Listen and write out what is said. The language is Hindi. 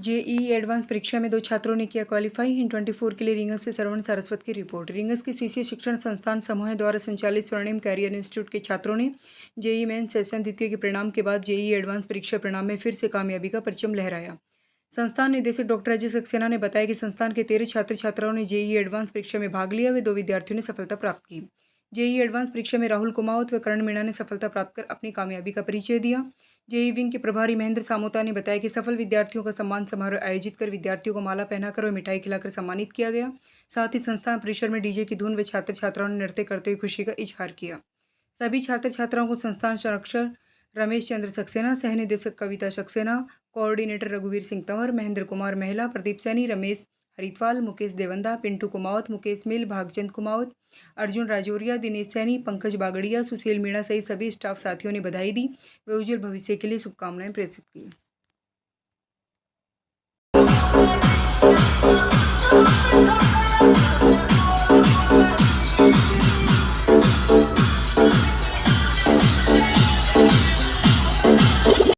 जेईई एडवांस परीक्षा में 2 छात्रों ने किया क्वालिफाई। इन 24 के लिए रींगस से श्रवण सारस्वत की रिपोर्ट। रींगस के शीर्षीय शिक्षण संस्थान समूह द्वारा संचालित स्वर्णिम कैरियर इंस्टीट्यूट के छात्रों ने जेईई मेन सेशन द्वितीय के परिणाम के बाद जेईई एडवांस परीक्षा परिणाम में फिर से कामयाबी का परचम लहराया। संस्थान निदेशक डॉक्टर अजय सक्सेना ने बताया कि संस्थान के 13 छात्र छात्राओं ने जेईई एडवांस परीक्षा में भाग लिया। वे 2 विद्यार्थियों ने सफलता प्राप्त की। जेईई एडवांस परीक्षा में राहुल कुमावत व करण मीणा ने सफलता प्राप्त कर अपनी कामयाबी का परिचय दिया। जेईई विंग के प्रभारी महेंद्र सामोता ने बताया कि सफल विद्यार्थियों का सम्मान समारोह आयोजित कर विद्यार्थियों को माला पहनाकर और मिठाई खिलाकर सम्मानित किया गया। साथ ही संस्थान परिसर में डीजे की धुन व छात्र छात्राओं ने नृत्य करते हुए खुशी का इजहार किया। सभी छात्र छात्राओं को संस्थान संरक्षक रमेश चंद्र सक्सेना, सह निदेशक कविता सक्सेना, कोऑर्डिनेटर रघुवीर सिंह तंवर, महेंद्र कुमार महिला, प्रदीप सैनी, रमेश हरितवाल, मुकेश देवंदा, पिंटू कुमावत, मुकेश मिल, भागचंद कुमावत, अर्जुन राजौरिया, दिनेश सैनी, पंकज बागड़िया, सुशील मीणा सहित सभी स्टाफ साथियों ने बधाई दी व उज्जवल भविष्य के लिए शुभकामनाएं प्रेषित की।